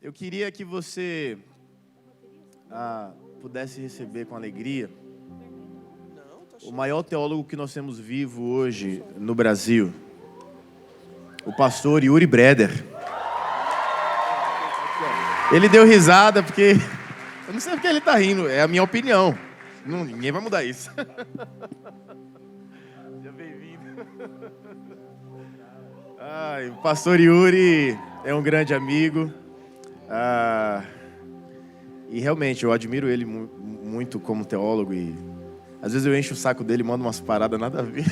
Eu queria que você pudesse receber com alegria o maior teólogo que nós temos vivo hoje no Brasil, o pastor Yuri Breder. Ele deu risada porque... Eu não sei porque ele está rindo, é a minha opinião. Ninguém vai mudar isso. Seja bem-vindo. O pastor Yuri é um grande amigo. E realmente eu admiro ele muito como teólogo. E às vezes eu encho o saco dele e mando umas paradas nada a ver.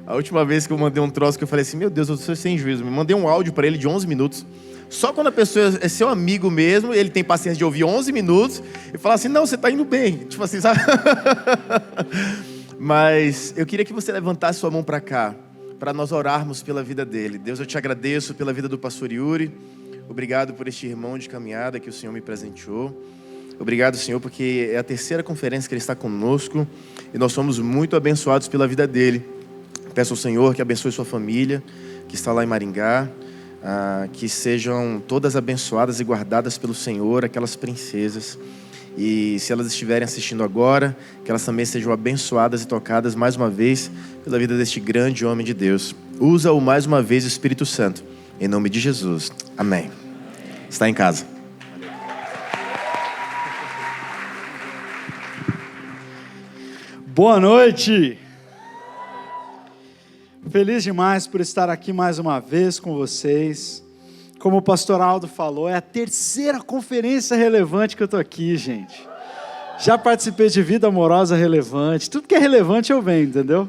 A última vez que eu mandei um troço que eu falei assim: meu Deus, eu sou sem juízo. Me mandei um áudio para ele de 11 minutos. Só quando a pessoa é seu amigo mesmo, ele tem paciência de ouvir 11 minutos e falar assim: não, você está indo bem. Tipo assim, sabe? Mas eu queria que você levantasse sua mão para cá, para nós orarmos pela vida dele. Deus, eu te agradeço pela vida do pastor Yuri. Obrigado por este irmão de caminhada que o Senhor me presenteou. Obrigado, Senhor, porque é a terceira conferência que ele está conosco e nós somos muito abençoados pela vida dele. Peço ao Senhor que abençoe sua família, que está lá em Maringá, que sejam todas abençoadas e guardadas pelo Senhor, aquelas princesas. E se elas estiverem assistindo agora, que elas também sejam abençoadas e tocadas mais uma vez pela vida deste grande homem de Deus. Usa-o mais uma vez, o Espírito Santo. Em nome de Jesus. Amém. Está em casa. Boa noite. Feliz demais por estar aqui mais uma vez com vocês. Como o pastor Aldo falou, é a terceira conferência relevante que eu estou aqui, gente. Já participei de Vida Amorosa Relevante. Tudo que é relevante eu venho, entendeu?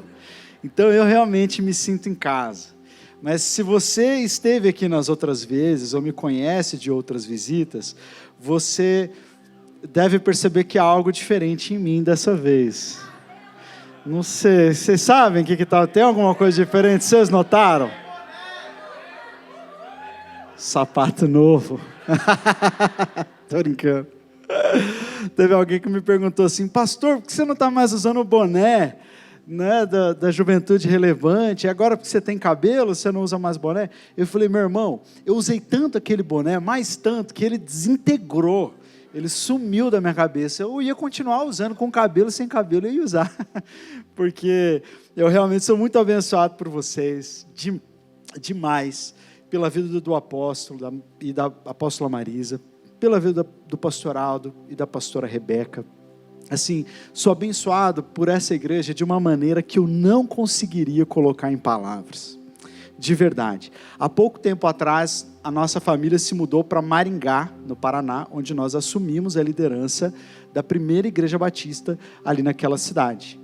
Então eu realmente me sinto em casa. Mas se você esteve aqui nas outras vezes ou me conhece de outras visitas, você deve perceber que há algo diferente em mim dessa vez. Não sei, vocês sabem o que tal? Tem alguma coisa diferente? Vocês notaram? Sapato novo. Tô brincando. Teve alguém que me perguntou assim: pastor, por que você não está mais usando o boné, né, da Juventude Relevante? Agora porque você tem cabelo, você não usa mais boné? Eu falei: meu irmão, eu usei tanto aquele boné, mais tanto, que ele desintegrou. Ele sumiu da minha cabeça. Eu ia continuar usando com cabelo, sem cabelo, eu ia usar. Porque eu realmente sou muito abençoado por vocês, demais, pela vida do apóstolo e da apóstola Marisa, pela vida do pastor Aldo e da pastora Rebeca. Assim, sou abençoado por essa igreja de uma maneira que eu não conseguiria colocar em palavras. De verdade. Há pouco tempo atrás, a nossa família se mudou para Maringá, no Paraná, onde nós assumimos a liderança da primeira igreja batista ali naquela cidade.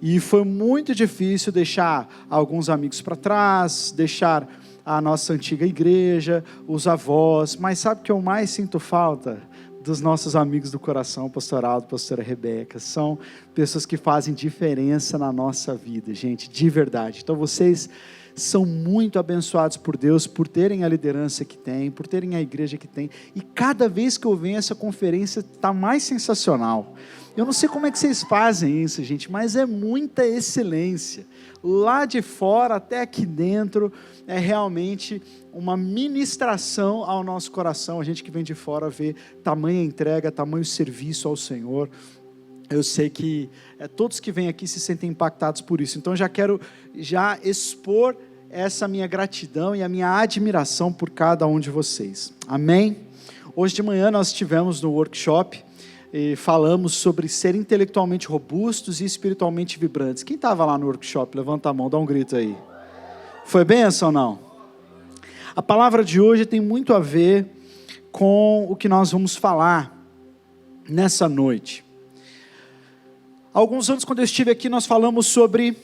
E foi muito difícil deixar alguns amigos para trás, deixar a nossa antiga igreja, os avós, mas sabe o que eu mais sinto falta? Dos nossos amigos do coração, pastor Aldo, pastora Rebeca. São pessoas que fazem diferença na nossa vida, gente, de verdade. Então vocês são muito abençoados por Deus, por terem a liderança que tem, por terem a igreja que tem, e cada vez que eu venho essa conferência está mais sensacional. Eu não sei como é que vocês fazem isso, gente, mas é muita excelência, lá de fora até aqui dentro, é realmente uma ministração ao nosso coração. A gente que vem de fora vê tamanha entrega, tamanho serviço ao Senhor. Eu sei que todos que vêm aqui se sentem impactados por isso, então já quero expor essa minha gratidão e a minha admiração por cada um de vocês. Amém? Hoje de manhã nós estivemos no workshop e falamos sobre ser intelectualmente robustos e espiritualmente vibrantes. Quem estava lá no workshop? Levanta a mão, dá um grito aí. Foi bênção ou não? A palavra de hoje tem muito a ver com o que nós vamos falar nessa noite. Há alguns anos, quando eu estive aqui, nós falamos sobre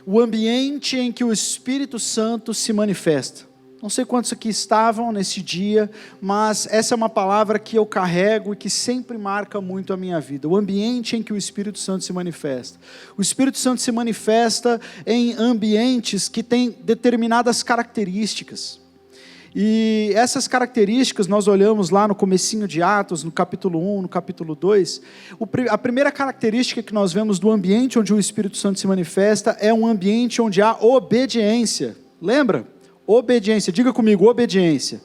o ambiente em que o Espírito Santo se manifesta. Não sei quantos aqui estavam nesse dia, mas essa é uma palavra que eu carrego e que sempre marca muito a minha vida. O ambiente em que o Espírito Santo se manifesta. O Espírito Santo se manifesta em ambientes que têm determinadas características. E essas características nós olhamos lá no comecinho de Atos, no capítulo 1, no capítulo 2. A primeira característica que nós vemos do ambiente onde o Espírito Santo se manifesta é um ambiente onde há obediência. Lembra? Obediência. Diga comigo, obediência.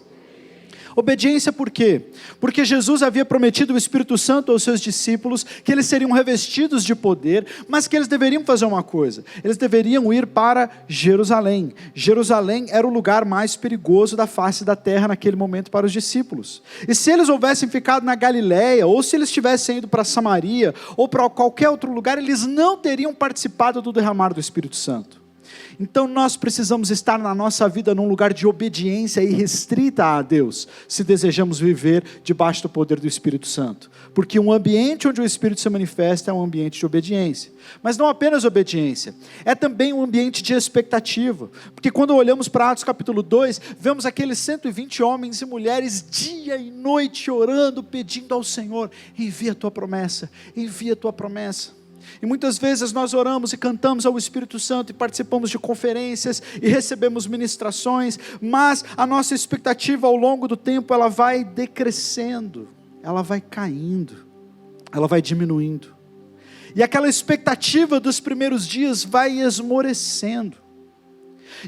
Obediência por quê? Porque Jesus havia prometido o Espírito Santo aos seus discípulos, que eles seriam revestidos de poder, mas que eles deveriam fazer uma coisa: eles deveriam ir para Jerusalém. Jerusalém era o lugar mais perigoso da face da terra naquele momento para os discípulos. E se eles houvessem ficado na Galileia, ou se eles tivessem ido para Samaria, ou para qualquer outro lugar, eles não teriam participado do derramar do Espírito Santo. Então nós precisamos estar na nossa vida num lugar de obediência irrestrita a Deus, se desejamos viver debaixo do poder do Espírito Santo. Porque um ambiente onde o Espírito se manifesta é um ambiente de obediência. Mas não apenas obediência, é também um ambiente de expectativa. Porque quando olhamos para Atos capítulo 2, vemos aqueles 120 homens e mulheres dia e noite orando, pedindo ao Senhor: envia a tua promessa, envia a tua promessa. E muitas vezes nós oramos e cantamos ao Espírito Santo e participamos de conferências e recebemos ministrações, mas a nossa expectativa ao longo do tempo, ela vai decrescendo, ela vai caindo, ela vai diminuindo. E aquela expectativa dos primeiros dias vai esmorecendo.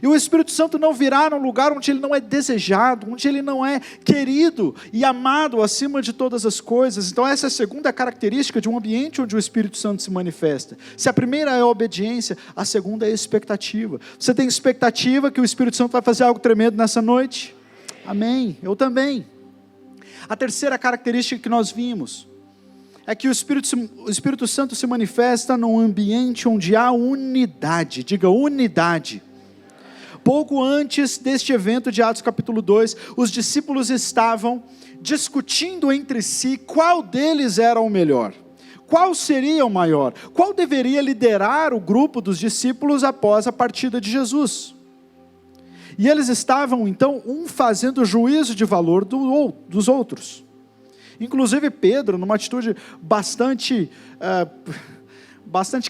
E o Espírito Santo não virá num lugar onde ele não é desejado, onde ele não é querido e amado acima de todas as coisas. Então essa é a segunda característica de um ambiente onde o Espírito Santo se manifesta. Se a primeira é a obediência, a segunda é a expectativa. Você tem expectativa que o Espírito Santo vai fazer algo tremendo nessa noite? Amém, eu também. A terceira característica que nós vimos é que o Espírito Santo se manifesta num ambiente onde há unidade. Diga unidade. Pouco antes deste evento de Atos capítulo 2, os discípulos estavam discutindo entre si qual deles era o melhor, qual seria o maior, qual deveria liderar o grupo dos discípulos após a partida de Jesus. E eles estavam então fazendo juízo de valor dos outros. Inclusive Pedro, numa atitude bastante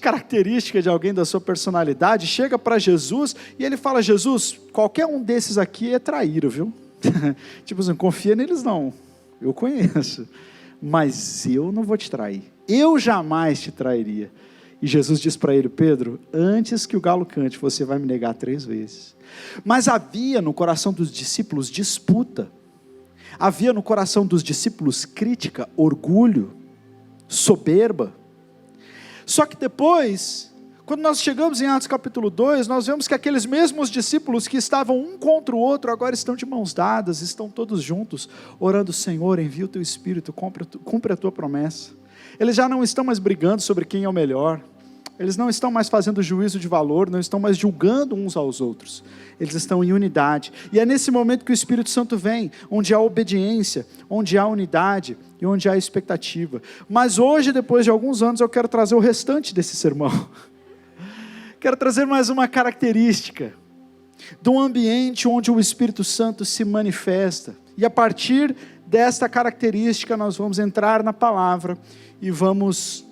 característica de alguém da sua personalidade, chega para Jesus e ele fala: Jesus, qualquer um desses aqui é traíra, viu? Tipo assim, confia neles não, eu conheço, mas eu não vou te trair, eu jamais te trairia. E Jesus diz para ele: Pedro, antes que o galo cante, você vai me negar 3 vezes. Mas havia no coração dos discípulos disputa, havia no coração dos discípulos crítica, orgulho, soberba. Só que depois, quando nós chegamos em Atos capítulo 2, nós vemos que aqueles mesmos discípulos que estavam um contra o outro, agora estão de mãos dadas, estão todos juntos, orando: Senhor, envia o teu Espírito, cumpre a tua promessa. Eles já não estão mais brigando sobre quem é o melhor, eles não estão mais fazendo juízo de valor, não estão mais julgando uns aos outros, eles estão em unidade. E é nesse momento que o Espírito Santo vem, onde há obediência, onde há unidade e onde há expectativa. Mas hoje, depois de alguns anos, eu quero trazer o restante desse sermão. Quero trazer mais uma característica de um ambiente onde o Espírito Santo se manifesta. E a partir desta característica nós vamos entrar na palavra e vamos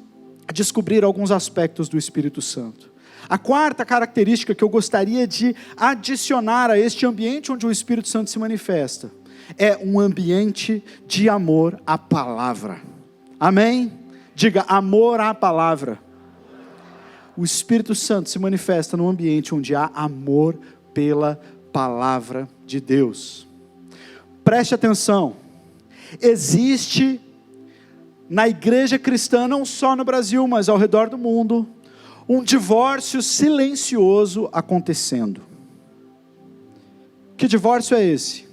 descobrir alguns aspectos do Espírito Santo. A quarta característica que eu gostaria de adicionar a este ambiente onde o Espírito Santo se manifesta é um ambiente de amor à palavra. Amém? Diga: amor à palavra. O Espírito Santo se manifesta num ambiente onde há amor pela palavra de Deus. Preste atenção. Existe na igreja cristã, não só no Brasil, mas ao redor do mundo, um divórcio silencioso acontecendo. Que divórcio é esse?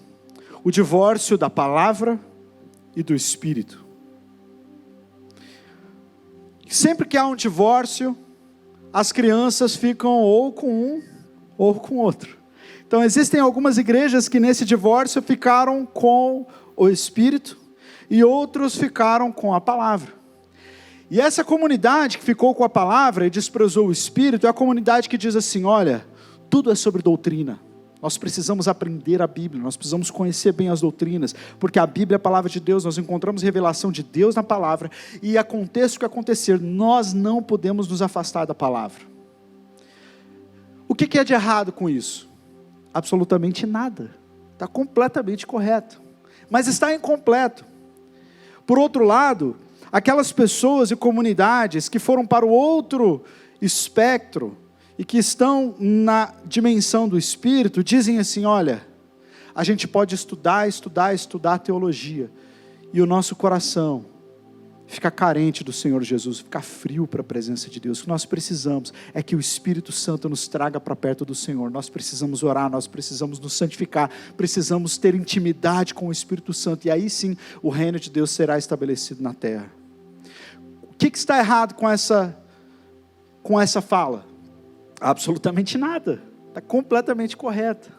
O divórcio da palavra e do Espírito. Sempre que há um divórcio, as crianças ficam ou com um ou com outro. Então existem algumas igrejas que nesse divórcio ficaram com o Espírito e outros ficaram com a palavra. E essa comunidade que ficou com a palavra e desprezou o Espírito é a comunidade que diz assim: olha, tudo é sobre doutrina. Nós precisamos aprender a Bíblia, nós precisamos conhecer bem as doutrinas, porque a Bíblia é a palavra de Deus, nós encontramos revelação de Deus na palavra, e aconteça o que acontecer, nós não podemos nos afastar da palavra. O que é de errado com isso? Absolutamente nada, está completamente correto, mas está incompleto. Por outro lado, aquelas pessoas e comunidades que foram para o outro espectro, e que estão na dimensão do Espírito, dizem assim: olha, a gente pode estudar teologia, e o nosso coração fica carente do Senhor Jesus, fica frio para a presença de Deus. O que nós precisamos é que o Espírito Santo nos traga para perto do Senhor. Nós precisamos orar, nós precisamos nos santificar, precisamos ter intimidade com o Espírito Santo, e aí sim o reino de Deus será estabelecido na terra. O que está errado com essa fala? Absolutamente nada, está completamente correta.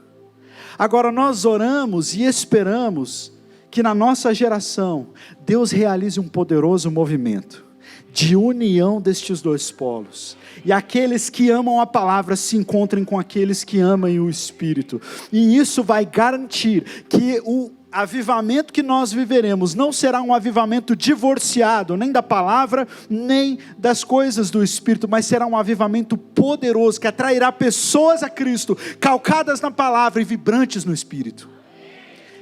Agora nós oramos e esperamos que na nossa geração, Deus realize um poderoso movimento de união destes dois polos, e aqueles que amam a palavra se encontrem com aqueles que amam o Espírito, e isso vai garantir que o avivamento que nós viveremos não será um avivamento divorciado, nem da palavra, nem das coisas do Espírito, mas será um avivamento poderoso, que atrairá pessoas a Cristo, calcadas na palavra e vibrantes no Espírito.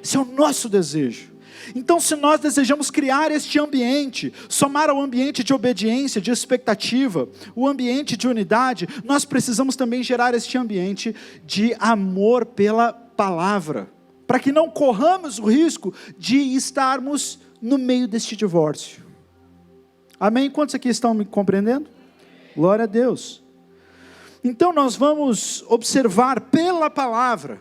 Esse é o nosso desejo. Então, se nós desejamos criar este ambiente, somar ao ambiente de obediência, de expectativa, o ambiente de unidade, nós precisamos também gerar este ambiente de amor pela palavra, para que não corramos o risco de estarmos no meio deste divórcio. Amém? Quantos aqui estão me compreendendo? Glória a Deus. Então nós vamos observar pela palavra,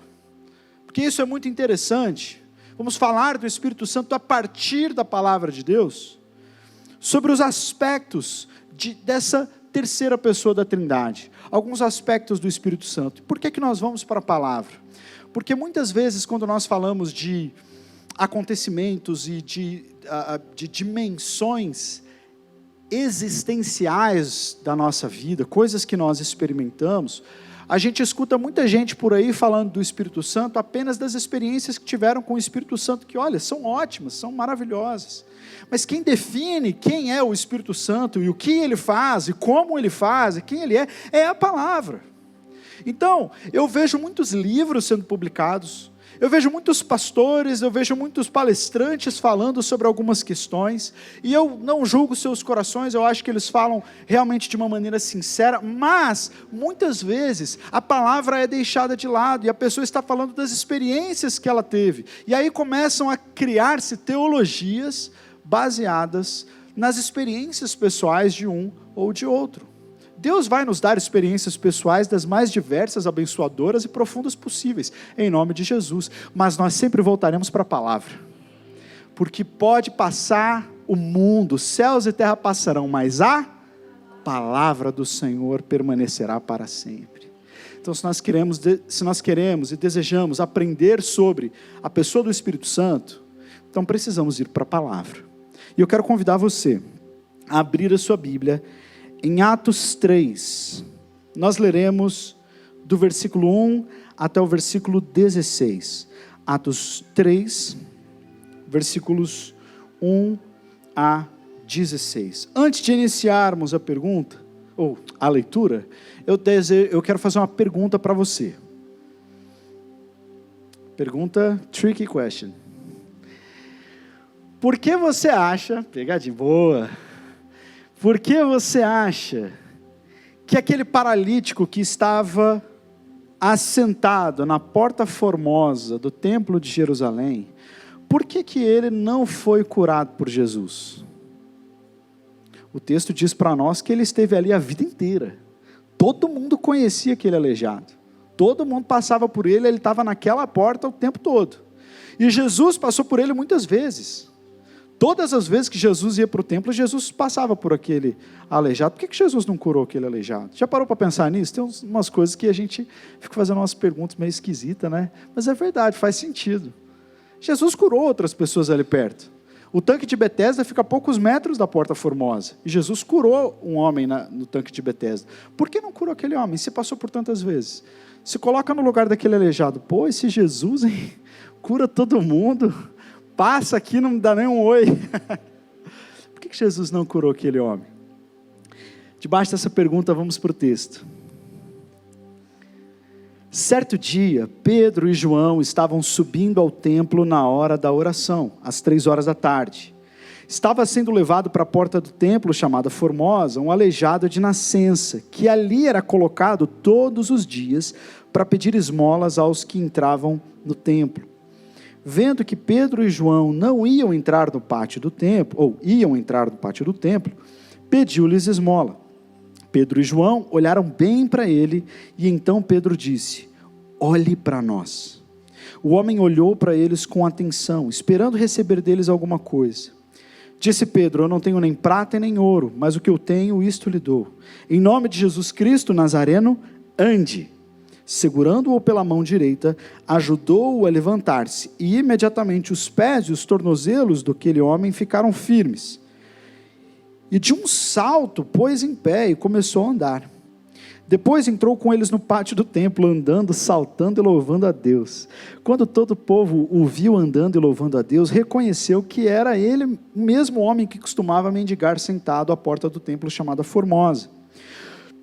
porque isso é muito interessante. Vamos falar do Espírito Santo a partir da palavra de Deus, sobre os aspectos dessa terceira pessoa da Trindade, alguns aspectos do Espírito Santo. Por que nós vamos para a palavra? Porque muitas vezes quando nós falamos de acontecimentos e de dimensões existenciais da nossa vida, coisas que nós experimentamos, a gente escuta muita gente por aí falando do Espírito Santo apenas das experiências que tiveram com o Espírito Santo, que olha, são ótimas, são maravilhosas. Mas quem define quem é o Espírito Santo e o que ele faz e como ele faz e quem ele é a palavra. Então, eu vejo muitos livros sendo publicados, eu vejo muitos pastores, eu vejo muitos palestrantes falando sobre algumas questões, e eu não julgo seus corações, eu acho que eles falam realmente de uma maneira sincera, mas muitas vezes a palavra é deixada de lado, e a pessoa está falando das experiências que ela teve, e aí começam a criar-se teologias baseadas nas experiências pessoais de um ou de outro. Deus vai nos dar experiências pessoais das mais diversas, abençoadoras e profundas possíveis, em nome de Jesus, mas nós sempre voltaremos para a palavra, porque pode passar o mundo, céus e terra passarão, mas a palavra do Senhor permanecerá para sempre. Então, se nós queremos e desejamos aprender sobre a pessoa do Espírito Santo, então precisamos ir para a palavra, e eu quero convidar você a abrir a sua Bíblia, em Atos 3, nós leremos do versículo 1 até o versículo 16. Atos 3, versículos 1 a 16. Antes de iniciarmos a pergunta, ou a leitura, eu quero fazer uma pergunta para você. Pergunta, tricky question. Por que você acha, pegadinha boa, por que você acha que aquele paralítico que estava assentado na porta formosa do templo de Jerusalém, por que ele não foi curado por Jesus? O texto diz para nós que ele esteve ali a vida inteira. Todo mundo conhecia aquele aleijado. Todo mundo passava por ele estava naquela porta o tempo todo. E Jesus passou por ele muitas vezes. Todas as vezes que Jesus ia para o templo, Jesus passava por aquele aleijado. Por que Jesus não curou aquele aleijado? Já parou para pensar nisso? Tem umas coisas que a gente fica fazendo umas perguntas meio esquisitas, né? Mas é verdade, faz sentido. Jesus curou outras pessoas ali perto. O tanque de Betesda fica a poucos metros da Porta Formosa. E Jesus curou um homem no tanque de Betesda. Por que não curou aquele homem? Se passou por tantas vezes. Se coloca no lugar daquele aleijado. Pô, esse Jesus, hein? Cura todo mundo. Passa aqui, não me dá nem um oi. Por que Jesus não curou aquele homem? Debaixo dessa pergunta, vamos para o texto. Certo dia, Pedro e João estavam subindo ao templo na hora da oração, às 3 da tarde. Estava sendo levado para a porta do templo, chamada Formosa, um aleijado de nascença, que ali era colocado todos os dias para pedir esmolas aos que entravam no templo. vendo que Pedro e João não iam entrar no pátio do templo, ou iam entrar no pátio do templo, pediu-lhes esmola. Pedro e João olharam bem para ele, e então Pedro disse: olhe para nós. O homem olhou para eles com atenção, esperando receber deles alguma coisa. Disse Pedro: eu não tenho nem prata nem ouro, mas o que eu tenho, isto lhe dou. Em nome de Jesus Cristo Nazareno, ande. Segurando-o pela mão direita, ajudou-o a levantar-se, e imediatamente os pés e os tornozelos daquele homem ficaram firmes. E de um salto pôs em pé e começou a andar. Depois entrou com eles no pátio do templo, andando, saltando e louvando a Deus. Quando todo o povo o viu andando e louvando a Deus, reconheceu que era ele o mesmo homem que costumava mendigar sentado à porta do templo chamada Formosa.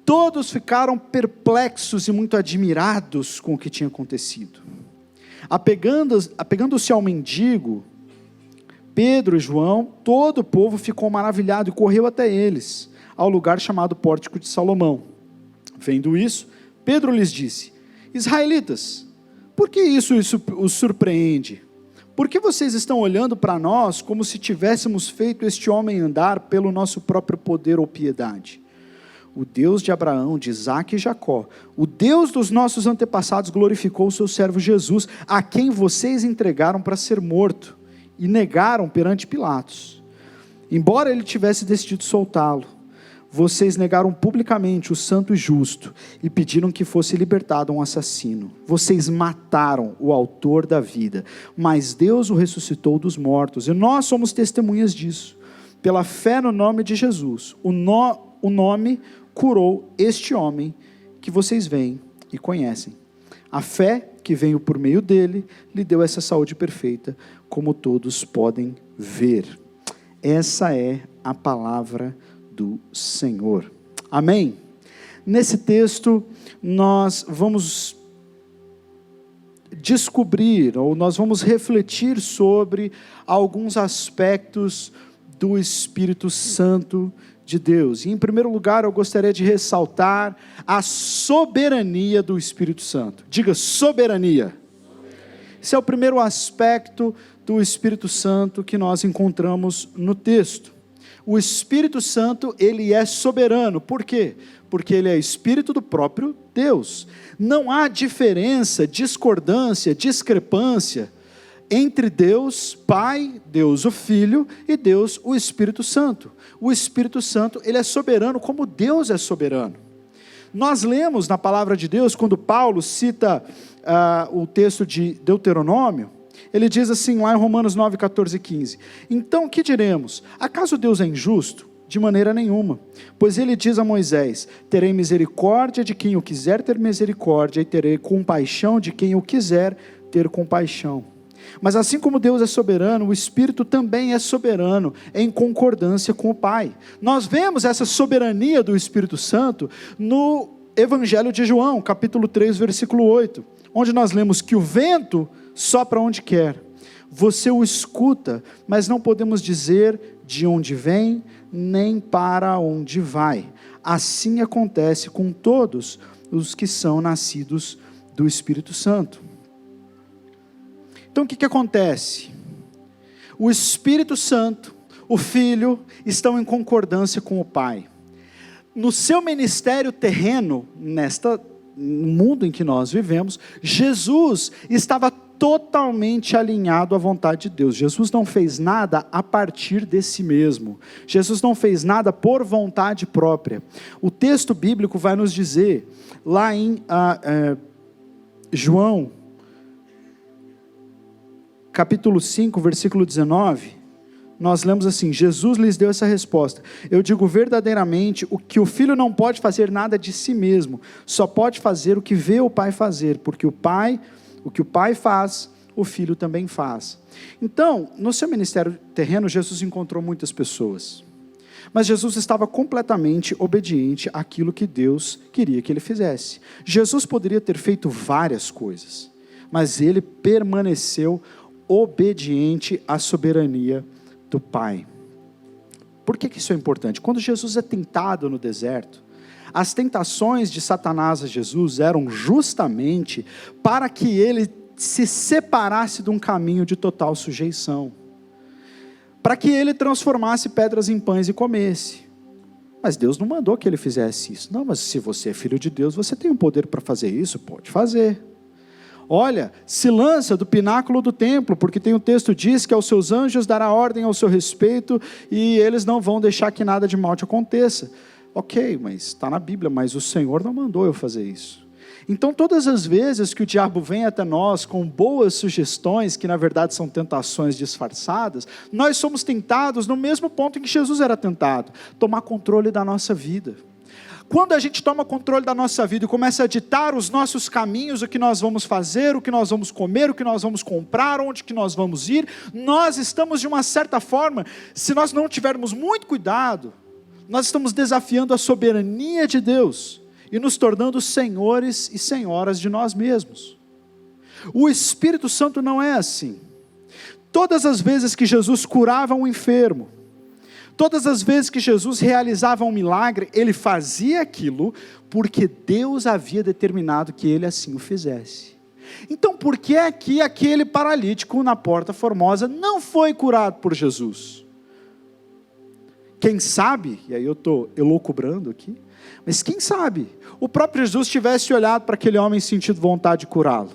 Todos ficaram perplexos e muito admirados com o que tinha acontecido. Apegando-se ao mendigo, Pedro e João, todo o povo ficou maravilhado e correu até eles, ao lugar chamado Pórtico de Salomão. Vendo isso, Pedro lhes disse: israelitas, por que isso os surpreende? Por que vocês estão olhando para nós como se tivéssemos feito este homem andar pelo nosso próprio poder ou piedade? O Deus de Abraão, de Isaque e Jacó, o Deus dos nossos antepassados, glorificou o seu servo Jesus, a quem vocês entregaram para ser morto e negaram perante Pilatos. Embora ele tivesse decidido soltá-lo, vocês negaram publicamente o santo e justo e pediram que fosse libertado um assassino. Vocês mataram o autor da vida, mas Deus o ressuscitou dos mortos, e nós somos testemunhas disso. Pela fé no nome de Jesus, o nome curou este homem que vocês veem e conhecem. A fé que veio por meio dele lhe deu essa saúde perfeita, como todos podem ver. Essa é a palavra do Senhor. Amém? Nesse texto nós vamos descobrir, ou nós vamos refletir sobre alguns aspectos do Espírito Santo de Deus. E em primeiro lugar eu gostaria de ressaltar a soberania do Espírito Santo. Diga soberania. Esse é o primeiro aspecto do Espírito Santo que nós encontramos no texto. O Espírito Santo, ele é soberano. Por quê? Porque ele é Espírito do próprio Deus. Não há diferença, discordância, discrepância entre Deus Pai, Deus o Filho e Deus o Espírito Santo. O Espírito Santo, ele é soberano como Deus é soberano. Nós lemos na palavra de Deus, quando Paulo cita o texto de Deuteronômio, ele diz assim lá em Romanos 9, 14 e 15: então que diremos? Acaso Deus é injusto? De maneira nenhuma, pois ele diz a Moisés: terei misericórdia de quem eu quiser ter misericórdia, e terei compaixão de quem eu quiser ter compaixão. Mas assim como Deus é soberano, o Espírito também é soberano, em concordância com o Pai. Nós vemos essa soberania do Espírito Santo no Evangelho de João, capítulo 3, versículo 8, onde nós lemos que o vento sopra onde quer, você o escuta, mas não podemos dizer de onde vem, nem para onde vai. Assim acontece com todos os que são nascidos do Espírito Santo. Então o que acontece? O Espírito Santo, o Filho, estão em concordância com o Pai. No seu ministério terreno, no mundo em que nós vivemos, Jesus estava totalmente alinhado à vontade de Deus. Jesus não fez nada a partir de si mesmo. Jesus não fez nada por vontade própria. O texto bíblico vai nos dizer, lá em João, capítulo 5, versículo 19, nós lemos assim: Jesus lhes deu essa resposta: eu digo verdadeiramente, o que o Filho não pode fazer nada de si mesmo, só pode fazer o que vê o Pai fazer, porque o que o Pai faz, o Filho também faz. Então, no seu ministério terreno, Jesus encontrou muitas pessoas, mas Jesus estava completamente obediente àquilo que Deus queria que ele fizesse. Jesus poderia ter feito várias coisas, mas ele permaneceu obediente à soberania do Pai. Por que isso é importante? Quando Jesus é tentado no deserto, as tentações de Satanás a Jesus eram justamente para que ele se separasse de um caminho de total sujeição, para que ele transformasse pedras em pães e comesse. Mas Deus não mandou que ele fizesse isso. Não, mas se você é filho de Deus, você tem o poder para fazer isso, pode fazer. Olha, se lança do pináculo do templo, porque tem um texto que diz que aos seus anjos dará ordem ao seu respeito, e eles não vão deixar que nada de mal te aconteça. Ok, mas está na Bíblia, mas o Senhor não mandou eu fazer isso. Então todas as vezes que o diabo vem até nós com boas sugestões, que na verdade são tentações disfarçadas, nós somos tentados no mesmo ponto em que Jesus era tentado, tomar controle da nossa vida. Quando a gente toma controle da nossa vida e começa a ditar os nossos caminhos, o que nós vamos fazer, o que nós vamos comer, o que nós vamos comprar, onde que nós vamos ir, nós estamos de uma certa forma, se nós não tivermos muito cuidado, nós estamos desafiando a soberania de Deus e nos tornando senhores e senhoras de nós mesmos. O Espírito Santo não é assim. Todas as vezes que Jesus curava um enfermo, todas as vezes que Jesus realizava um milagre, ele fazia aquilo porque Deus havia determinado que ele assim o fizesse. Então por que é que aquele paralítico na Porta Formosa não foi curado por Jesus? Quem sabe, e aí eu estou elucubrando aqui, mas quem sabe, o próprio Jesus tivesse olhado para aquele homem e sentido vontade de curá-lo.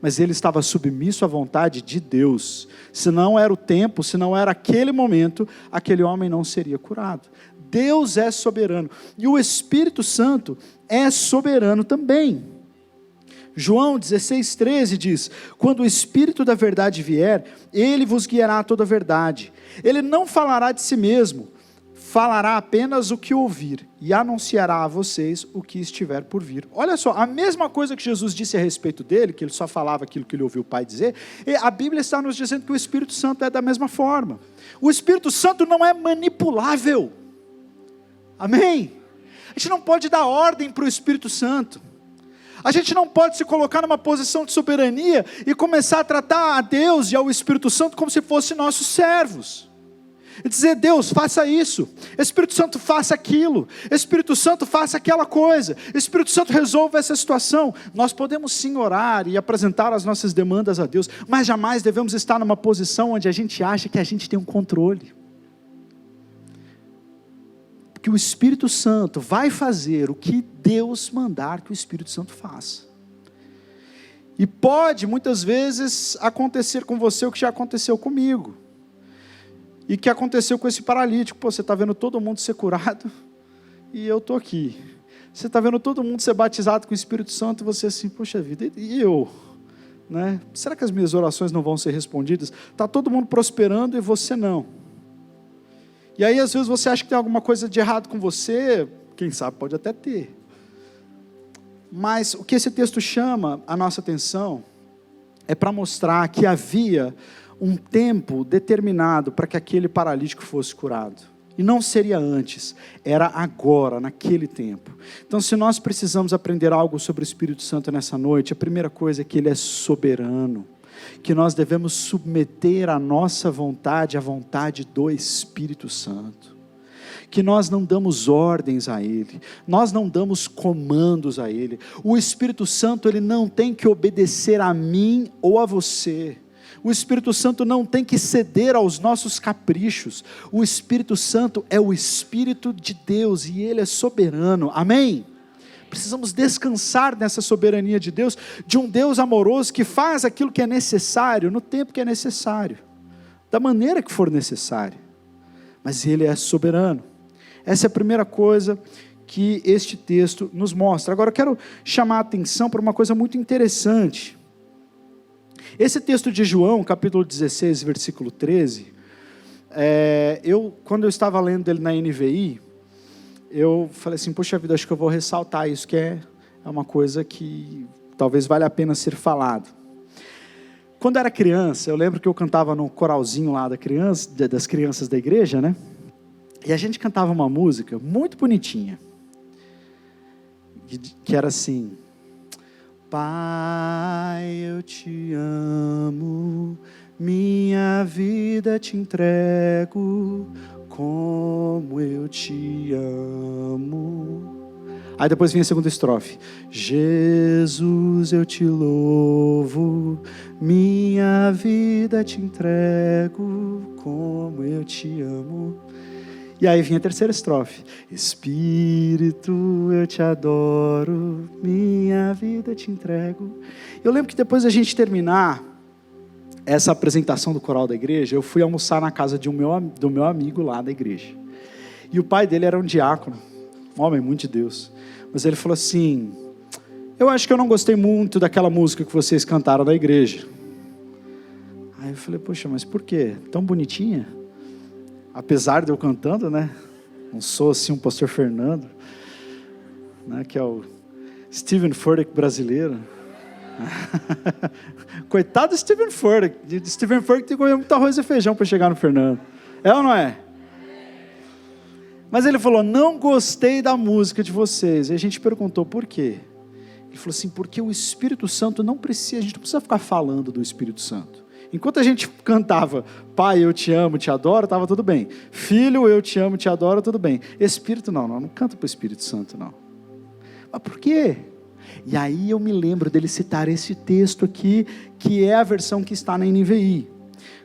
Mas ele estava submisso à vontade de Deus. Se não era o tempo, se não era aquele momento, aquele homem não seria curado. Deus é soberano. E o Espírito Santo é soberano também. João 16,13 diz: quando o Espírito da verdade vier, ele vos guiará a toda a verdade. Ele não falará de si mesmo, falará apenas o que ouvir e anunciará a vocês o que estiver por vir. Olha só, a mesma coisa que Jesus disse a respeito dele, que ele só falava aquilo que ele ouviu o Pai dizer, a Bíblia está nos dizendo que o Espírito Santo é da mesma forma. O Espírito Santo não é manipulável. Amém? A gente não pode dar ordem para o Espírito Santo. A gente não pode se colocar numa posição de soberania e começar a tratar a Deus e ao Espírito Santo como se fossem nossos servos. E dizer: Deus, faça isso, Espírito Santo, faça aquilo, Espírito Santo, faça aquela coisa, Espírito Santo, resolva essa situação. Nós podemos sim orar e apresentar as nossas demandas a Deus, mas jamais devemos estar numa posição onde a gente acha que a gente tem um controle. Porque o Espírito Santo vai fazer o que Deus mandar que o Espírito Santo faça. E pode muitas vezes acontecer com você o que já aconteceu comigo. E que aconteceu com esse paralítico. Pô, você está vendo todo mundo ser curado e eu estou aqui. Você está vendo todo mundo ser batizado com o Espírito Santo e você assim, poxa vida, e eu? Né? Será que as minhas orações não vão ser respondidas? Está todo mundo prosperando e você não. E aí às vezes você acha que tem alguma coisa de errado com você, quem sabe pode até ter. Mas o que esse texto chama a nossa atenção é para mostrar que havia um tempo determinado para que aquele paralítico fosse curado. E não seria antes, era agora, naquele tempo. Então, se nós precisamos aprender algo sobre o Espírito Santo nessa noite, a primeira coisa é que ele é soberano, que nós devemos submeter a nossa vontade à vontade do Espírito Santo. Que nós não damos ordens a Ele, nós não damos comandos a Ele. O Espírito Santo, ele não tem que obedecer a mim ou a você. O Espírito Santo não tem que ceder aos nossos caprichos. O Espírito Santo é o Espírito de Deus e Ele é soberano. Amém? Precisamos descansar nessa soberania de Deus, de um Deus amoroso que faz aquilo que é necessário, no tempo que é necessário, da maneira que for necessário. Mas Ele é soberano. Essa é a primeira coisa que este texto nos mostra. Agora eu quero chamar a atenção para uma coisa muito interessante. Esse texto de João, capítulo 16, versículo 13, quando eu estava lendo ele na NVI, eu falei assim, poxa vida, acho que eu vou ressaltar isso, que é uma coisa que talvez valha a pena ser falado. Quando eu era criança, eu lembro que eu cantava no coralzinho lá das crianças da igreja, né? E a gente cantava uma música muito bonitinha, que era assim: Pai, eu te amo, minha vida te entrego, como eu te amo. Aí depois vinha a segunda estrofe. Jesus, eu te louvo, minha vida te entrego, como eu te amo. E aí vinha a terceira estrofe. Espírito, eu te adoro, minha vida te entrego. Eu lembro que depois da gente terminar essa apresentação do coral da igreja, eu fui almoçar na casa do meu amigo lá da igreja. E o pai dele era um diácono, um homem muito de Deus. Mas ele falou assim, eu acho que eu não gostei muito daquela música que vocês cantaram na igreja. Aí eu falei, poxa, mas por quê? Tão bonitinha? Apesar de eu cantando, né? Não sou assim um pastor Fernando, né? Que é o Steven Furtick brasileiro. Coitado do Steven Furtick. Steven Furtick tem que comer muito arroz e feijão para chegar no Fernando. É ou não é? Mas ele falou, não gostei da música de vocês. E a gente perguntou por quê. Ele falou assim, porque o Espírito Santo não precisa, a gente não precisa ficar falando do Espírito Santo. Enquanto a gente cantava, Pai, eu te amo, te adoro, estava tudo bem. Filho, eu te amo, te adoro, tudo bem. Espírito, não canta para o Espírito Santo, não. Mas por quê? E aí eu me lembro dele citar esse texto aqui, que é a versão que está na NVI.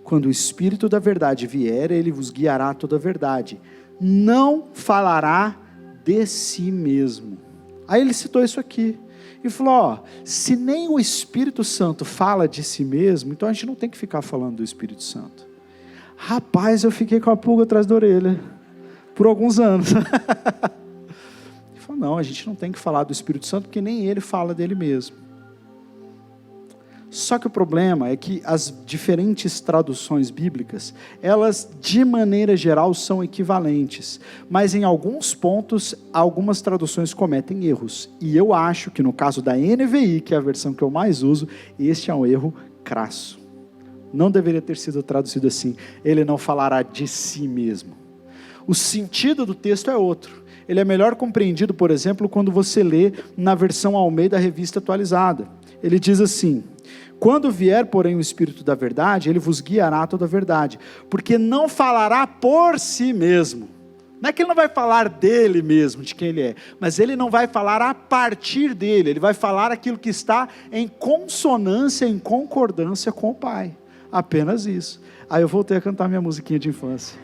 Quando o Espírito da verdade vier, ele vos guiará a toda a verdade. Não falará de si mesmo. Aí ele citou isso aqui. E falou, se nem o Espírito Santo fala de si mesmo, então a gente não tem que ficar falando do Espírito Santo. Rapaz, eu fiquei com a pulga atrás da orelha, por alguns anos. Ele falou, não, a gente não tem que falar do Espírito Santo, porque nem ele fala dele mesmo. Só que o problema é que as diferentes traduções bíblicas, elas de maneira geral são equivalentes, mas em alguns pontos, algumas traduções cometem erros, e eu acho que no caso da NVI, que é a versão que eu mais uso, este é um erro crasso. Não deveria ter sido traduzido assim, ele não falará de si mesmo. O sentido do texto é outro. Ele é melhor compreendido, por exemplo, quando você lê na versão Almeida Revista Atualizada. Ele diz assim, quando vier, porém, o Espírito da verdade, ele vos guiará a toda a verdade, porque não falará por si mesmo. Não é que ele não vai falar dele mesmo, de quem ele é, mas ele não vai falar a partir dele, ele vai falar aquilo que está em consonância, em concordância com o Pai. Apenas isso. Aí eu voltei a cantar minha musiquinha de infância.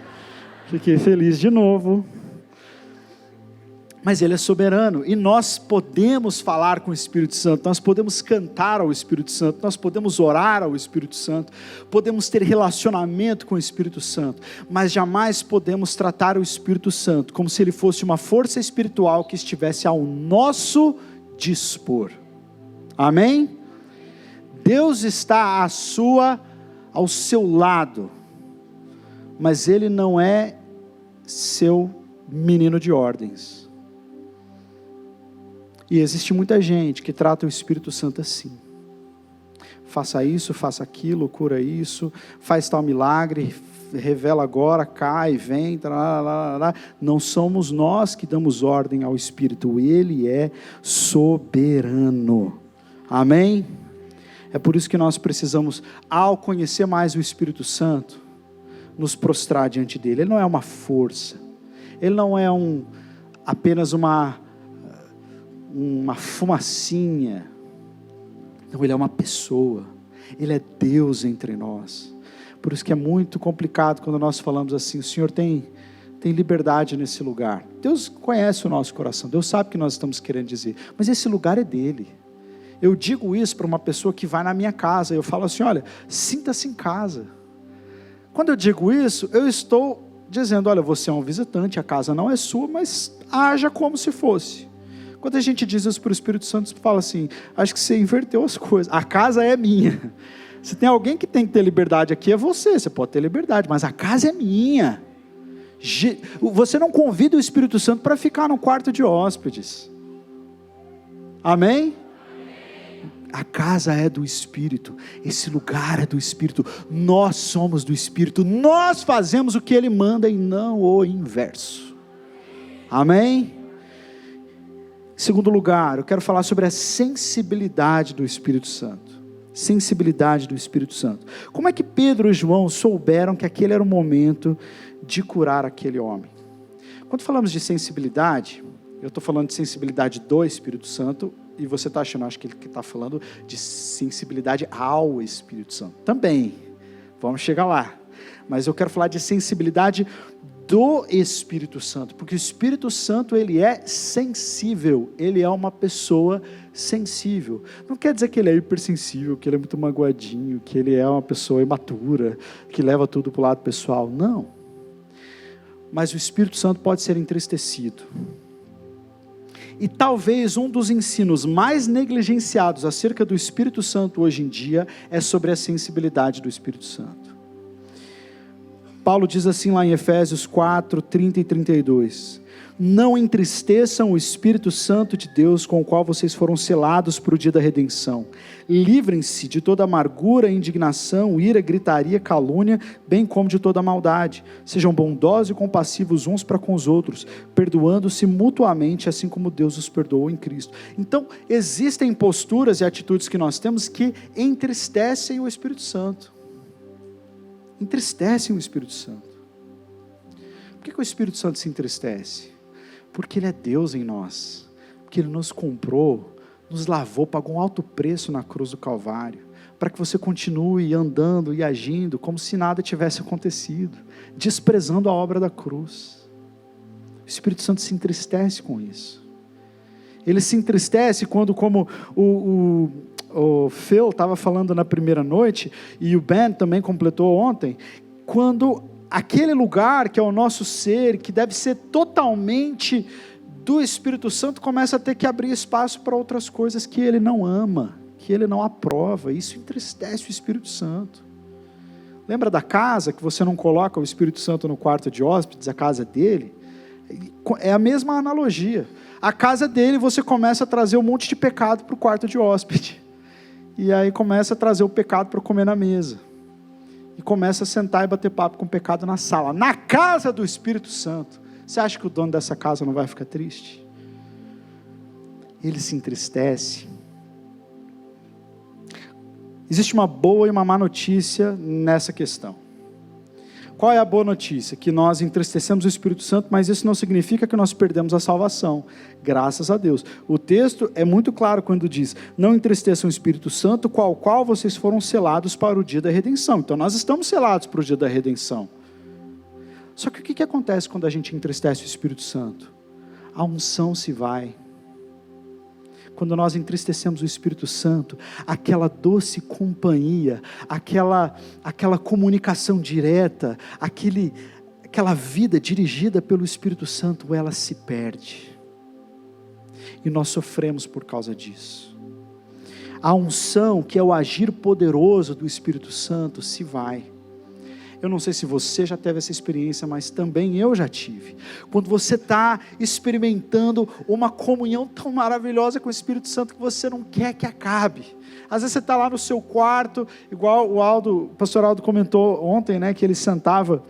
Fiquei feliz de novo. Mas ele é soberano, e nós podemos falar com o Espírito Santo, nós podemos cantar ao Espírito Santo, nós podemos orar ao Espírito Santo, podemos ter relacionamento com o Espírito Santo, mas jamais podemos tratar o Espírito Santo como se ele fosse uma força espiritual que estivesse ao nosso dispor. Amém? Deus está ao seu lado, mas ele não é seu menino de ordens. E existe muita gente que trata o Espírito Santo assim. Faça isso, faça aquilo, cura isso, faz tal milagre, revela agora, cai, vem, não somos nós que damos ordem ao Espírito, ele é soberano. Amém? É por isso que nós precisamos, ao conhecer mais o Espírito Santo, nos prostrar diante dele. Ele não é uma força, ele não é apenas uma fumacinha. Não, ele é uma pessoa, ele é Deus entre nós. Por isso que é muito complicado quando nós falamos assim, o Senhor tem liberdade nesse lugar. Deus conhece o nosso coração, Deus sabe o que nós estamos querendo dizer, mas esse lugar é dele. Eu digo isso para uma pessoa que vai na minha casa, eu falo assim, olha, sinta-se em casa. Quando eu digo isso, eu estou dizendo, olha, você é um visitante, a casa não é sua, mas haja como se fosse. Quando a gente diz isso para o Espírito Santo, você fala assim, acho que você inverteu as coisas, a casa é minha. Se tem alguém que tem que ter liberdade aqui, é você pode ter liberdade, mas a casa é minha. Você não convida o Espírito Santo para ficar no quarto de hóspedes. Amém? A casa é do Espírito, esse lugar é do Espírito, nós somos do Espírito, nós fazemos o que Ele manda e não o inverso. Amém? Em segundo lugar, eu quero falar sobre a sensibilidade do Espírito Santo. Sensibilidade do Espírito Santo. Como é que Pedro e João souberam que aquele era o momento de curar aquele homem? Quando falamos de sensibilidade, Eu estou falando de sensibilidade do Espírito Santo, e você está achando, acho que ele está falando de sensibilidade ao Espírito Santo. Também, vamos chegar lá. Mas eu quero falar de sensibilidade do Espírito Santo, porque o Espírito Santo, ele é sensível, ele é uma pessoa sensível. Não quer dizer que ele é hipersensível, que ele é muito magoadinho, que ele é uma pessoa imatura, que leva tudo para o lado pessoal. Não. Mas o Espírito Santo pode ser entristecido. E talvez um dos ensinos mais negligenciados acerca do Espírito Santo hoje em dia é sobre a sensibilidade do Espírito Santo. Paulo diz assim lá em Efésios 4, 30 e 32. Não entristeçam o Espírito Santo de Deus, com o qual vocês foram selados para o dia da redenção. Livrem-se de toda amargura, indignação, ira, gritaria, calúnia, bem como de toda maldade. Sejam bondosos e compassivos uns para com os outros, perdoando-se mutuamente, assim como Deus os perdoou em Cristo. Então, existem posturas e atitudes que nós temos que entristecem o Espírito Santo. Entristecem o Espírito Santo. Por que o Espírito Santo se entristece? Porque Ele é Deus em nós, porque Ele nos comprou, nos lavou, pagou um alto preço na cruz do Calvário, para que você continue andando e agindo como se nada tivesse acontecido, desprezando a obra da cruz. O Espírito Santo se entristece com isso. Ele se entristece quando, como o Phil estava falando na primeira noite, e o Ben também completou ontem, quando aquele lugar que é o nosso ser, que deve ser totalmente do Espírito Santo, começa a ter que abrir espaço para outras coisas que Ele não ama, que Ele não aprova. Isso entristece o Espírito Santo. Lembra da casa, que você não coloca o Espírito Santo no quarto de hóspedes, a casa dele? É a mesma analogia. A casa dele, você começa a trazer um monte de pecado para o quarto de hóspede. E aí começa a trazer o pecado para comer na mesa. E começa a sentar e bater papo com o pecado na sala. Na casa do Espírito Santo. Você acha que o dono dessa casa não vai ficar triste? Ele se entristece. Existe uma boa e uma má notícia nessa questão. Qual é a boa notícia? Que nós entristecemos o Espírito Santo, mas isso não significa que nós perdemos a salvação. Graças a Deus. O texto é muito claro quando diz: não entristeçam o Espírito Santo, com o qual vocês foram selados para o dia da redenção. Então nós estamos selados para o dia da redenção. Só que o que acontece quando a gente entristece o Espírito Santo? A unção se vai. Quando nós entristecemos o Espírito Santo, aquela doce companhia, aquela comunicação direta, aquela vida dirigida pelo Espírito Santo, ela se perde. E nós sofremos por causa disso. A unção, que é o agir poderoso do Espírito Santo, se vai. Eu não sei se você já teve essa experiência, mas também eu já tive. Quando você está experimentando uma comunhão tão maravilhosa com o Espírito Santo que você não quer que acabe. Às vezes você está lá no seu quarto, igual o pastor Aldo comentou ontem, né, que ele sentava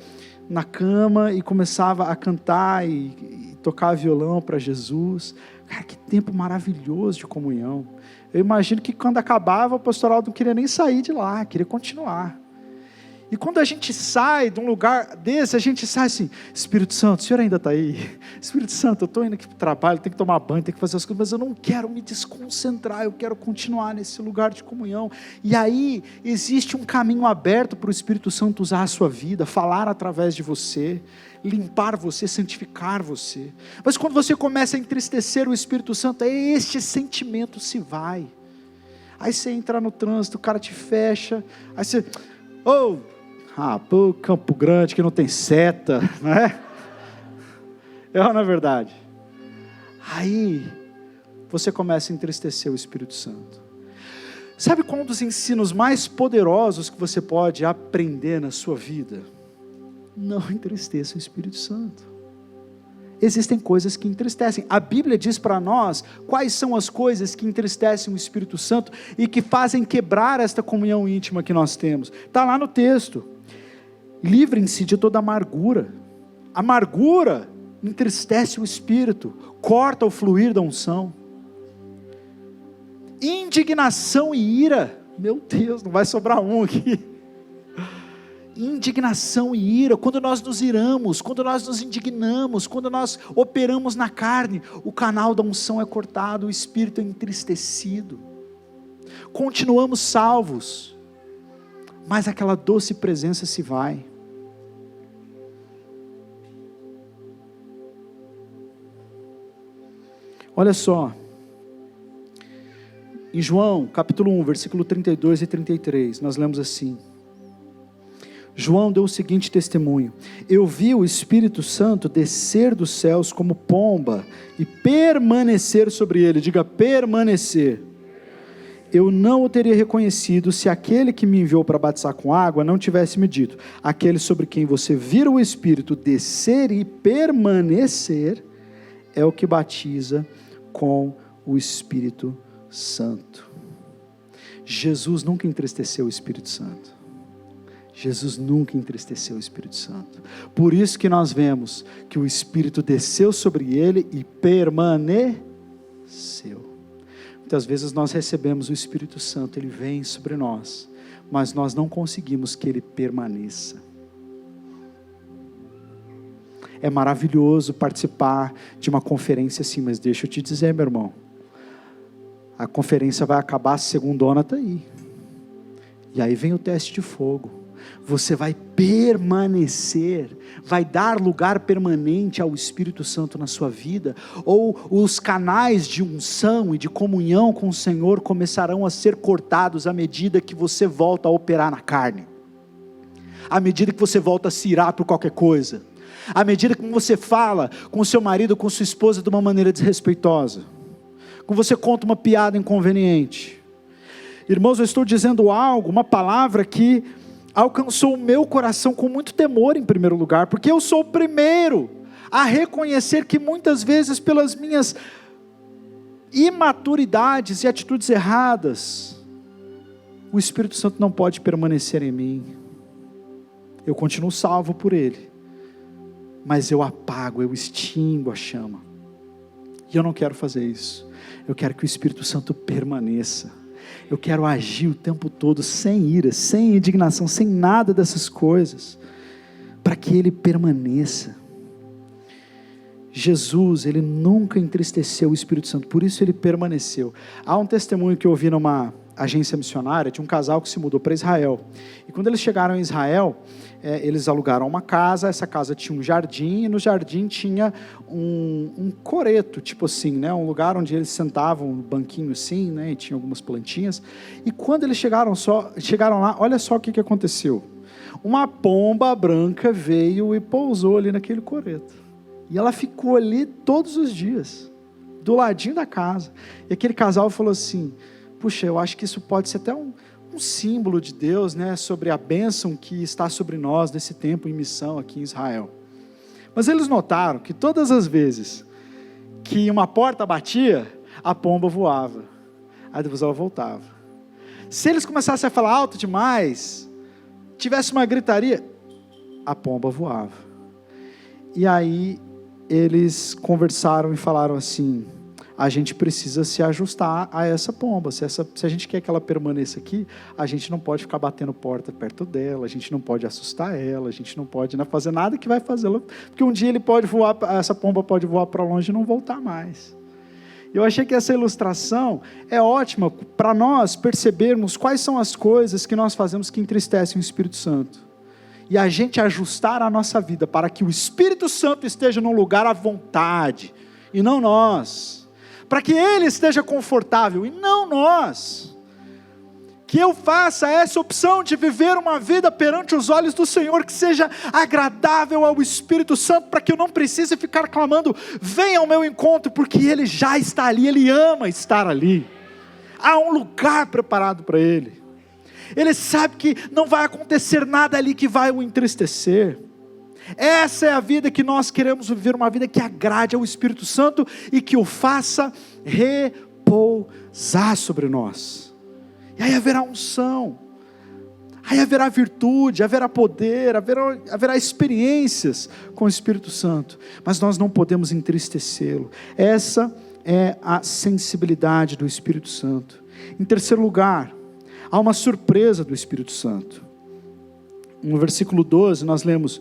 na cama e começava a cantar e tocar violão para Jesus. Cara, que tempo maravilhoso de comunhão. Eu imagino que quando acabava, o pastor Aldo não queria nem sair de lá, queria continuar. E quando a gente sai de um lugar desse, a gente sai assim: Espírito Santo, o Senhor ainda está aí? Espírito Santo, eu estou indo aqui para o trabalho, tenho que tomar banho, tenho que fazer as coisas, mas eu não quero me desconcentrar, eu quero continuar nesse lugar de comunhão. E aí, existe um caminho aberto para o Espírito Santo usar a sua vida, falar através de você, limpar você, santificar você. Mas quando você começa a entristecer o Espírito Santo, este sentimento se vai. Aí você entra no trânsito, o cara te fecha, aí você... pô, Campo Grande que não tem seta, não é? Ou não é verdade? Aí, você começa a entristecer o Espírito Santo. Sabe qual é um dos ensinos mais poderosos que você pode aprender na sua vida? Não entristeça o Espírito Santo. Existem coisas que entristecem. A Bíblia diz para nós quais são as coisas que entristecem o Espírito Santo e que fazem quebrar esta comunhão íntima que nós temos. Está lá no texto. Livrem-se de toda amargura. Amargura entristece o Espírito, corta o fluir da unção. Indignação e ira, meu Deus, não vai sobrar um aqui. indignação e ira, quando nós nos iramos, quando nós nos indignamos, quando nós operamos na carne, o canal da unção é cortado, o espírito é entristecido. Continuamos salvos, mas aquela doce presença se vai. Olha só, em João, capítulo 1, versículo 32 e 33, nós lemos assim: João deu o seguinte testemunho: eu vi o Espírito Santo descer dos céus como pomba e permanecer sobre ele. Diga, permanecer. Eu não o teria reconhecido se aquele que me enviou para batizar com água não tivesse me dito: aquele sobre quem você vira o Espírito descer e permanecer é o que batiza com o Espírito Santo. Jesus nunca entristeceu o Espírito Santo. Jesus nunca entristeceu o Espírito Santo. Por isso que nós vemos que o Espírito desceu sobre ele e permaneceu. Muitas vezes nós recebemos o Espírito Santo, ele vem sobre nós, mas nós não conseguimos que ele permaneça. É maravilhoso participar de uma conferência assim, mas deixa eu te dizer, meu irmão, a conferência vai acabar, a segundona está aí, e aí vem o teste de fogo. Você vai permanecer, vai dar lugar permanente ao Espírito Santo na sua vida, ou os canais de unção e de comunhão com o Senhor começarão a ser cortados à medida que você volta a operar na carne, à medida que você volta a se irar por qualquer coisa, à medida que você fala com o seu marido, com sua esposa de uma maneira desrespeitosa, quando você conta uma piada inconveniente. Irmãos, eu estou dizendo algo, uma palavra que alcançou o meu coração com muito temor em primeiro lugar, porque eu sou o primeiro a reconhecer que muitas vezes pelas minhas imaturidades e atitudes erradas, o Espírito Santo não pode permanecer em mim. Eu continuo salvo por Ele, mas eu apago, eu extingo a chama, e eu não quero fazer isso. Eu quero que o Espírito Santo permaneça. Eu quero agir o tempo todo sem ira, sem indignação, sem nada dessas coisas, para que Ele permaneça. Jesus, Ele nunca entristeceu o Espírito Santo, por isso Ele permaneceu. Há um testemunho que eu ouvi numa agência missionária, de um casal que se mudou para Israel, e quando eles chegaram em Israel, eles alugaram uma casa, essa casa tinha um jardim, e no jardim tinha um coreto, tipo assim, né, um lugar onde eles sentavam, um banquinho assim, né, e tinha algumas plantinhas, e quando eles chegaram lá, olha só o que aconteceu, uma pomba branca veio e pousou ali naquele coreto, e ela ficou ali todos os dias, do ladinho da casa, e aquele casal falou assim: puxa, eu acho que isso pode ser até um símbolo de Deus, né, sobre a bênção que está sobre nós nesse tempo em missão aqui em Israel. Mas eles notaram que todas as vezes que uma porta batia, a pomba voava, a difusão voltava. Se eles começassem a falar alto demais, tivesse uma gritaria, a pomba voava. E aí eles conversaram e falaram assim: a gente precisa se ajustar a essa pomba, se a gente quer que ela permaneça aqui, a gente não pode ficar batendo porta perto dela, a gente não pode assustar ela, a gente não pode fazer nada que vai fazê-la, porque um dia essa pomba pode voar para longe e não voltar mais. Eu achei que essa ilustração é ótima para nós percebermos quais são as coisas que nós fazemos que entristecem o Espírito Santo, e a gente ajustar a nossa vida para que o Espírito Santo esteja num lugar à vontade, e não nós, para que Ele esteja confortável, e não nós, que eu faça essa opção de viver uma vida perante os olhos do Senhor, que seja agradável ao Espírito Santo, para que eu não precise ficar clamando: venha ao meu encontro, porque Ele já está ali, Ele ama estar ali, há um lugar preparado para Ele, Ele sabe que não vai acontecer nada ali que vai o entristecer. Essa é a vida que nós queremos viver, uma vida que agrade ao Espírito Santo e que o faça repousar sobre nós. E aí haverá unção, aí haverá virtude, haverá poder, haverá experiências com o Espírito Santo, mas nós não podemos entristecê-lo. Essa é a sensibilidade do Espírito Santo. Em terceiro lugar, há uma surpresa do Espírito Santo. no versículo 12, nós lemos: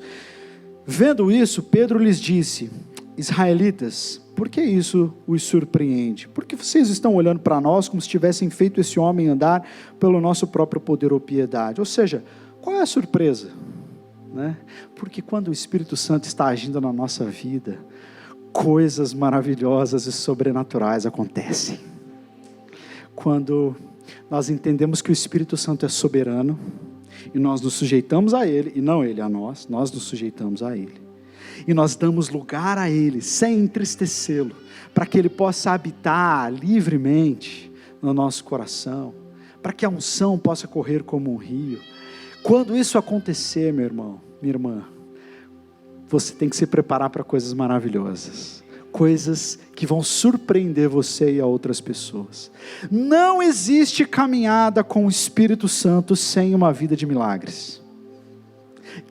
vendo isso, Pedro lhes disse: israelitas, por que isso os surpreende? Porque vocês estão olhando para nós como se tivessem feito esse homem andar pelo nosso próprio poder ou piedade. Ou seja, qual é a surpresa? Né? Porque quando o Espírito Santo está agindo na nossa vida, coisas maravilhosas e sobrenaturais acontecem. Quando nós entendemos que o Espírito Santo é soberano, e nós nos sujeitamos a Ele, e não Ele a nós nos sujeitamos a Ele. E nós damos lugar a Ele, sem entristecê-lo, para que Ele possa habitar livremente no nosso coração, para que a unção possa correr como um rio. Quando isso acontecer, meu irmão, minha irmã, você tem que se preparar para coisas maravilhosas, coisas que vão surpreender você e a outras pessoas. Não existe caminhada com o Espírito Santo sem uma vida de milagres.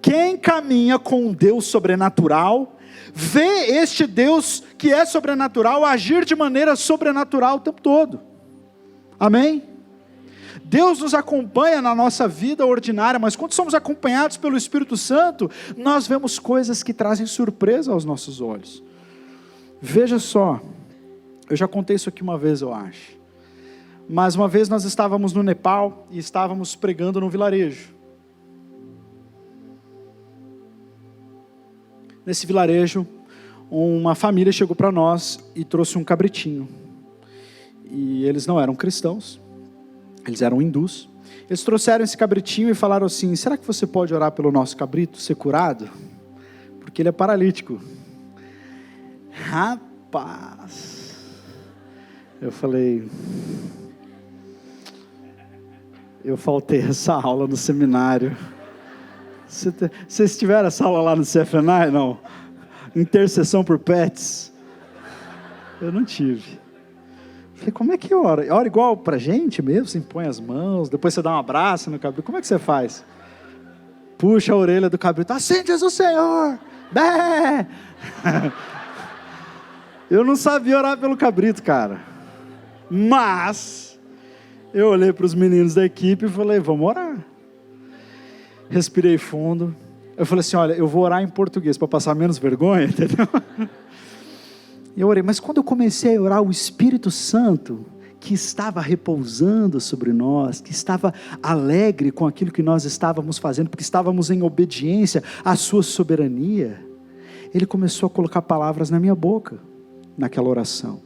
Quem caminha com um Deus sobrenatural, vê este Deus que é sobrenatural agir de maneira sobrenatural o tempo todo. Amém? Deus nos acompanha na nossa vida ordinária, mas quando somos acompanhados pelo Espírito Santo, nós vemos coisas que trazem surpresa aos nossos olhos. Veja só, eu já contei isso aqui uma vez, eu acho. Mas uma vez nós estávamos no Nepal e estávamos pregando num vilarejo. Nesse vilarejo, uma família chegou para nós e trouxe um cabritinho. E eles não eram cristãos, eles eram hindus. Eles trouxeram esse cabritinho e falaram assim: será que você pode orar pelo nosso cabrito ser curado? Porque ele é paralítico. Rapaz, eu falei, eu faltei essa aula no seminário. Vocês tiveram essa aula lá no CFNI? Não. Intercessão por pets? Eu não tive. Falei, como é que ora? Ora igual pra gente mesmo? Você impõe as mãos, depois você dá um abraço no cabrito. Como é que você faz? Puxa a orelha do cabrito. Assim diz o Senhor. Bé! Eu não sabia orar pelo cabrito, cara. Mas eu olhei para os meninos da equipe e falei, vamos orar. Respirei fundo. Eu falei assim, olha, eu vou orar em português para passar menos vergonha, entendeu? E eu orei, mas quando eu comecei a orar, o Espírito Santo, que estava repousando sobre nós, que estava alegre com aquilo que nós estávamos fazendo, porque estávamos em obediência à sua soberania, ele começou a colocar palavras na minha boca, naquela oração.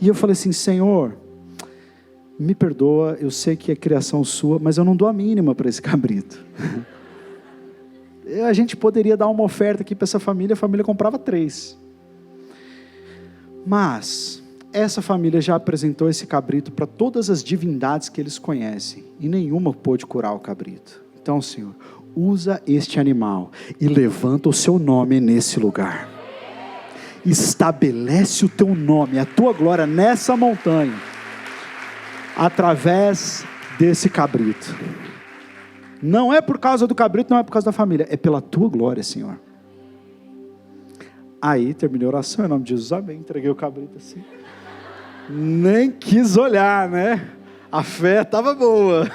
E eu falei assim, Senhor, me perdoa, eu sei que é criação sua, mas eu não dou a mínima para esse cabrito. A gente poderia dar uma oferta aqui para essa família, a família comprava 3. Mas essa família já apresentou esse cabrito para todas as divindades que eles conhecem, e nenhuma pôde curar o cabrito. Então, Senhor, usa este animal e levanta o seu nome nesse lugar. Estabelece o teu nome, a tua glória nessa montanha, através desse cabrito. Não é por causa do cabrito, não é por causa da família, é pela tua glória, Senhor. Aí terminei a oração, em nome de Jesus, amém. Entreguei o cabrito assim. Nem quis olhar, né? A fé estava boa.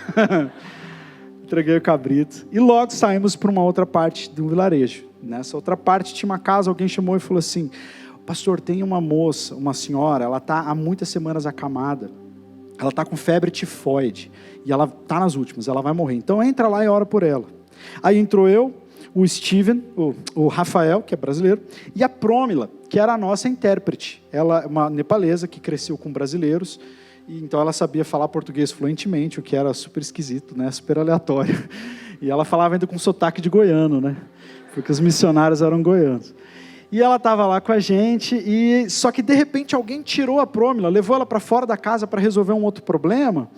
Entreguei o cabrito. E logo saímos para uma outra parte do vilarejo. Nessa outra parte tinha uma casa, alguém chamou e falou assim, pastor, tem uma moça, uma senhora, ela está há muitas semanas acamada. Ela está com febre tifoide. E ela está nas últimas, ela vai morrer. Então entra lá e ora por ela. Aí entrou eu, o Steven, o Rafael, que é brasileiro, e a Promila, que era a nossa intérprete. Ela é uma nepalesa que cresceu com brasileiros, e então ela sabia falar português fluentemente, o que era super esquisito, né? Super aleatório. E ela falava ainda com sotaque de goiano, né? Porque os missionários eram goianos. E ela estava lá com a gente, só que de repente alguém tirou a Promila, levou ela para fora da casa para resolver um outro problema,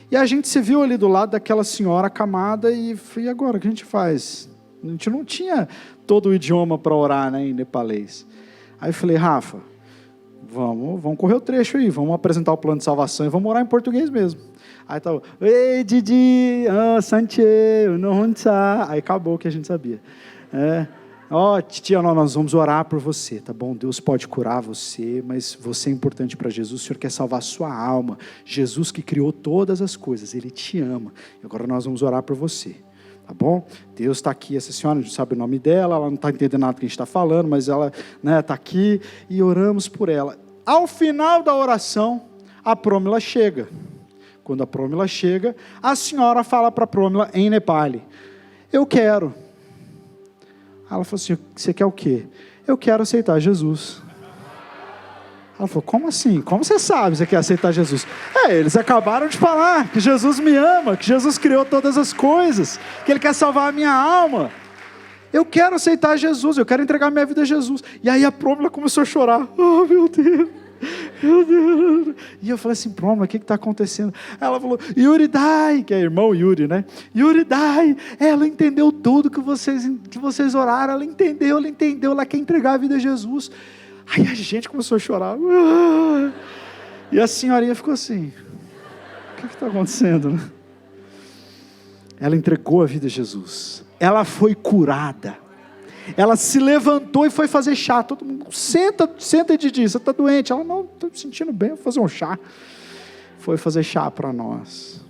e a gente se viu ali do lado daquela senhora acamada, e agora o que a gente faz? A gente não tinha todo o idioma para orar, né, em nepalês. Aí eu falei, Rafa, vamos correr o trecho aí, vamos apresentar o plano de salvação e vamos orar em português mesmo. Aí tá, ei Didi, Sanche, aí acabou o que a gente sabia. Titia, nós vamos orar por você, tá bom? Deus pode curar você, mas você é importante para Jesus, o Senhor quer salvar a sua alma. Jesus que criou todas as coisas, Ele te ama. E agora nós vamos orar por você. Tá bom? Deus está aqui, essa senhora, a gente sabe o nome dela, ela não está entendendo nada que a gente está falando, mas ela está aqui e oramos por ela. Ao final da oração, a Promila chega. Quando a Promila chega, a senhora fala para a Promila em Nepali: eu quero. Ela falou assim: você quer o quê? Eu quero aceitar Jesus. Ela falou: como assim? Como você sabe que você quer aceitar Jesus? Eles acabaram de falar que Jesus me ama, que Jesus criou todas as coisas, que Ele quer salvar a minha alma. Eu quero aceitar Jesus, eu quero entregar minha vida a Jesus. E aí a Promila começou a chorar. Oh, meu Deus. Meu Deus. E eu falei assim: Promila, o que está acontecendo? Ela falou: Yuri Dai, que é irmão Yuri, né? Yuri Dai, ela entendeu tudo que vocês oraram, ela entendeu, ela quer entregar a vida a Jesus. Aí a gente começou a chorar. E a senhorinha ficou assim: o que está acontecendo, né? Ela entregou a vida a Jesus. Ela foi curada. Ela se levantou e foi fazer chá. Todo mundo: senta Didi, você está doente? Ela: não, estou me sentindo bem, vou fazer um chá. Foi fazer chá para nós.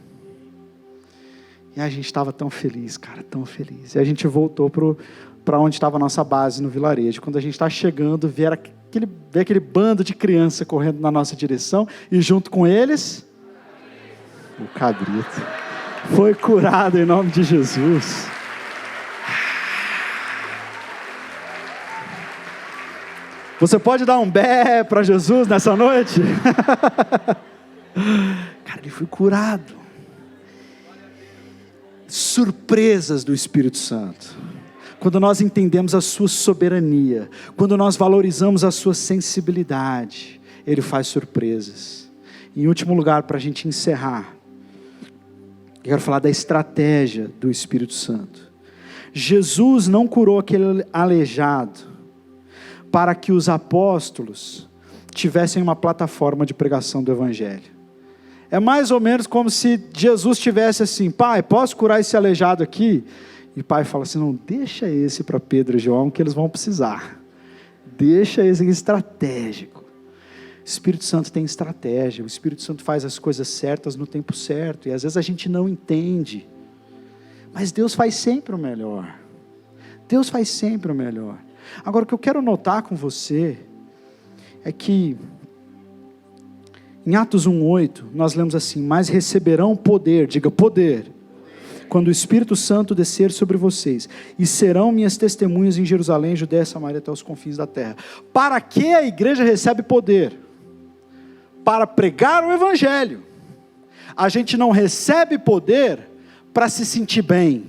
E a gente estava tão feliz, cara, tão feliz. E a gente voltou para onde estava a nossa base no vilarejo. Quando a gente está chegando, vê aquele bando de criança correndo na nossa direção, e junto com eles, o cabrito foi curado em nome de Jesus. Você pode dar um bé para Jesus nessa noite? Cara, ele foi curado. Surpresas do Espírito Santo. Quando nós entendemos a sua soberania, quando nós valorizamos a sua sensibilidade, Ele faz surpresas. Em último lugar, para a gente encerrar, eu quero falar da estratégia do Espírito Santo. Jesus não curou aquele aleijado para que os apóstolos tivessem uma plataforma de pregação do Evangelho. É mais ou menos como se Jesus tivesse assim: pai, posso curar esse aleijado aqui? E o pai fala assim: não, deixa esse para Pedro e João, que eles vão precisar. Deixa esse estratégico. O Espírito Santo tem estratégia. O Espírito Santo faz as coisas certas no tempo certo. E às vezes a gente não entende. Mas Deus faz sempre o melhor. Deus faz sempre o melhor. Agora, o que eu quero notar com você é que em Atos 1:8 nós lemos assim: mas receberão poder, diga poder, quando o Espírito Santo descer sobre vocês, e serão minhas testemunhas em Jerusalém, Judeia, Samaria, até os confins da terra. Para que a igreja recebe poder? Para pregar o Evangelho. A gente não recebe poder para se sentir bem.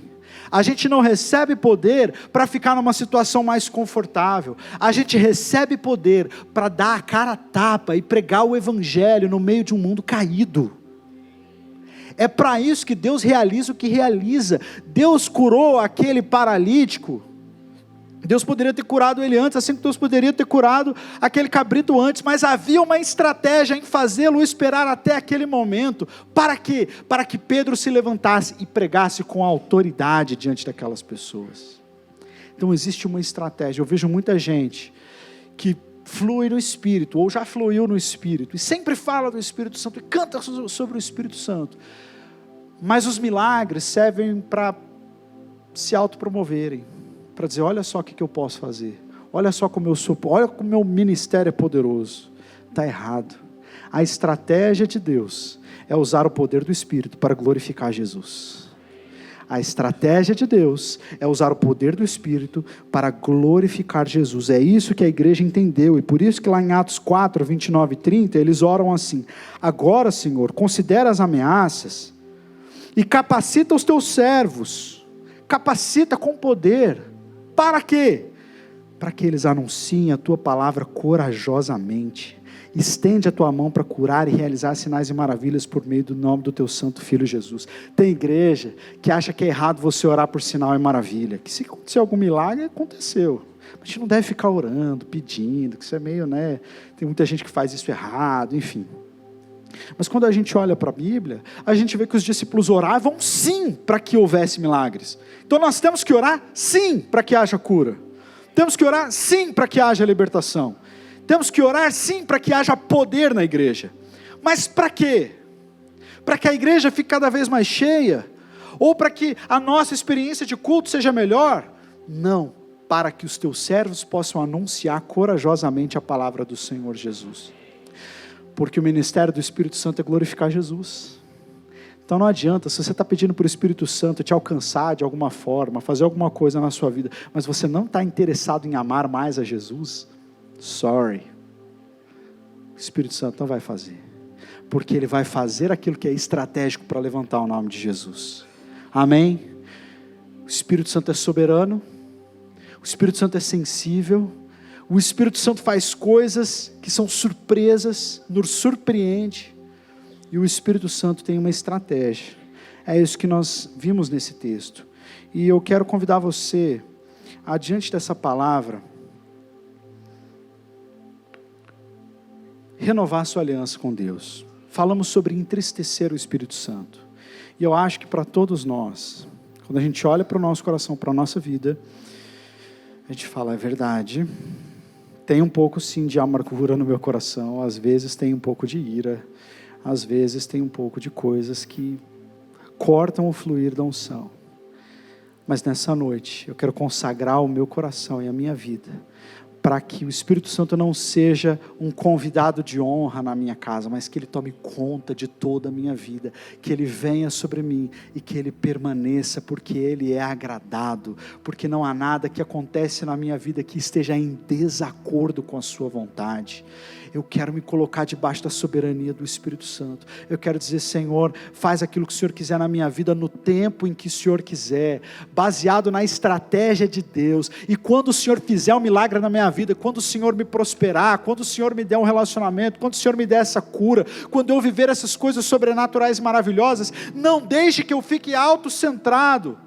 A gente não recebe poder para ficar numa situação mais confortável. A gente recebe poder para dar a cara a tapa e pregar o Evangelho no meio de um mundo caído. É para isso que Deus realiza o que realiza. Deus curou aquele paralítico. Deus poderia ter curado ele antes, assim que Deus poderia ter curado aquele cabrito antes, mas havia uma estratégia em fazê-lo esperar até aquele momento. Para quê? Para que Pedro se levantasse e pregasse com autoridade diante daquelas pessoas. Então existe uma estratégia. Eu vejo muita gente que flui no Espírito, ou já fluiu no Espírito, e sempre fala do Espírito Santo, e canta sobre o Espírito Santo, mas os milagres servem para se autopromoverem, para dizer: olha só o que eu posso fazer, olha só como eu sou, olha como o meu ministério é poderoso. Está errado. A estratégia de Deus é usar o poder do Espírito para glorificar Jesus. A estratégia de Deus é usar o poder do Espírito para glorificar Jesus. É isso que a igreja entendeu, e por isso que lá em Atos 4, 29 e 30, eles oram assim: agora, Senhor, considera as ameaças e capacita os teus servos, capacita com poder. Para quê? Para que eles anunciem a tua palavra corajosamente. Estende a tua mão para curar e realizar sinais e maravilhas por meio do nome do teu santo Filho Jesus. Tem igreja que acha que é errado você orar por sinal e maravilha, que se acontecer algum milagre, aconteceu. A gente não deve ficar orando, pedindo, que isso é meio, tem muita gente que faz isso errado, enfim. Mas quando a gente olha para a Bíblia, a gente vê que os discípulos oravam sim para que houvesse milagres. Então nós temos que orar sim para que haja cura. Temos que orar sim para que haja libertação. Temos que orar sim para que haja poder na igreja. Mas para quê? Para que a igreja fique cada vez mais cheia? ou para que a nossa experiência de culto seja melhor. Não, para que os teus servos possam anunciar corajosamente a palavra do Senhor Jesus. Porque o ministério do Espírito Santo é glorificar Jesus. Então não adianta, se você está pedindo para o Espírito Santo te alcançar de alguma forma, fazer alguma coisa na sua vida, mas você não está interessado em amar mais a Jesus, sorry, o Espírito Santo não vai fazer, porque Ele vai fazer aquilo que é estratégico para levantar o nome de Jesus. Amém? O Espírito Santo é soberano, o Espírito Santo é sensível, o Espírito Santo faz coisas que são surpresas, nos surpreende, e o Espírito Santo tem uma estratégia. É isso que nós vimos nesse texto. E eu quero convidar você, adiante dessa palavra, renovar sua aliança com Deus. Falamos sobre entristecer o Espírito Santo. E eu acho que para todos nós, quando a gente olha para o nosso coração, para a nossa vida, a gente fala, é verdade, tem um pouco sim de amargura no meu coração, às vezes tem um pouco de ira, às vezes tem um pouco de coisas que cortam o fluir da unção. Mas nessa noite, eu quero consagrar o meu coração e a minha vida, para que o Espírito Santo não seja um convidado de honra na minha casa, mas que Ele tome conta de toda a minha vida, que Ele venha sobre mim e que Ele permaneça, porque Ele é agradado, porque não há nada que acontece na minha vida que esteja em desacordo com a sua vontade. Eu quero me colocar debaixo da soberania do Espírito Santo. Eu quero dizer, Senhor, faz aquilo que o Senhor quiser na minha vida, no tempo em que o Senhor quiser, baseado na estratégia de Deus. E quando o Senhor fizer um milagre na minha vida, quando o Senhor me prosperar, quando o Senhor me der um relacionamento, quando o Senhor me der essa cura, quando eu viver essas coisas sobrenaturais maravilhosas, não deixe que eu fique autocentrado,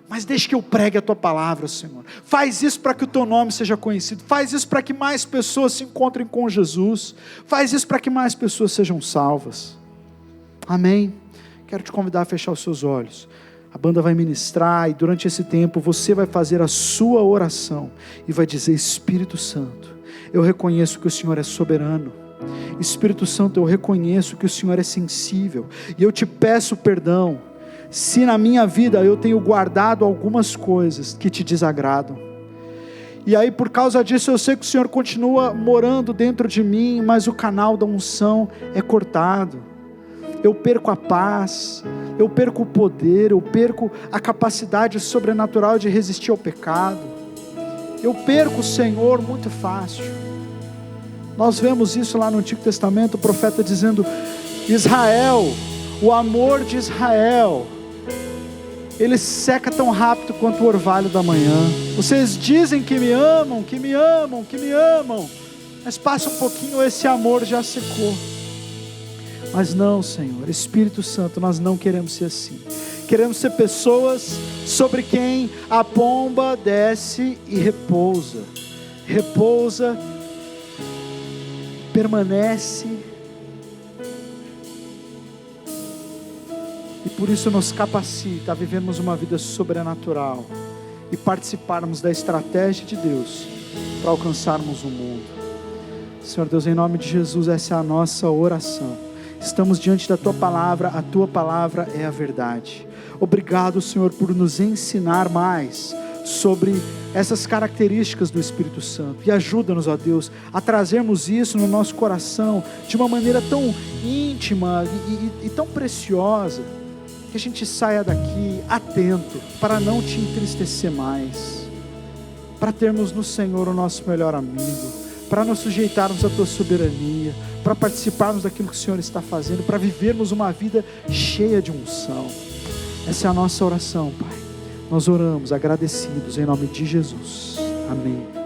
mas deixe que eu pregue a Tua palavra, Senhor. Faz isso para que o Teu nome seja conhecido. Faz isso para que mais pessoas se encontrem com Jesus. Faz isso para que mais pessoas sejam salvas. Amém? Quero te convidar a fechar os seus olhos. A banda vai ministrar e durante esse tempo você vai fazer a sua oração e vai dizer, Espírito Santo, eu reconheço que o Senhor é soberano. Espírito Santo, eu reconheço que o Senhor é sensível. E eu te peço perdão se na minha vida eu tenho guardado algumas coisas que te desagradam. E aí por causa disso eu sei que o Senhor continua morando dentro de mim, mas o canal da unção é cortado. Eu perco a paz, eu perco o poder, eu perco a capacidade sobrenatural de resistir ao pecado. Eu perco o Senhor muito fácil. Nós vemos isso lá no Antigo Testamento, o profeta dizendo, Israel, o amor de Israel, ele seca tão rápido quanto o orvalho da manhã. Vocês dizem que me amam, que me amam, que me amam, mas passa um pouquinho, esse amor já secou. Mas não, Senhor, Espírito Santo, nós não queremos ser assim. Queremos ser pessoas sobre quem a pomba desce e repousa. Repousa, permanece, e por isso nos capacita a vivermos uma vida sobrenatural e participarmos da estratégia de Deus para alcançarmos o mundo. Senhor Deus, em nome de Jesus, essa é a nossa oração. Estamos diante da Tua palavra, a Tua palavra é a verdade. Obrigado, Senhor, por nos ensinar mais sobre essas características do Espírito Santo, e ajuda-nos, ó Deus, a trazermos isso no nosso coração de uma maneira tão íntima e tão preciosa, que a gente saia daqui atento para não te entristecer mais, para termos no Senhor o nosso melhor amigo, para nos sujeitarmos à Tua soberania, para participarmos daquilo que o Senhor está fazendo, para vivermos uma vida cheia de unção. Essa é a nossa oração, Pai. Nós oramos agradecidos em nome de Jesus. Amém.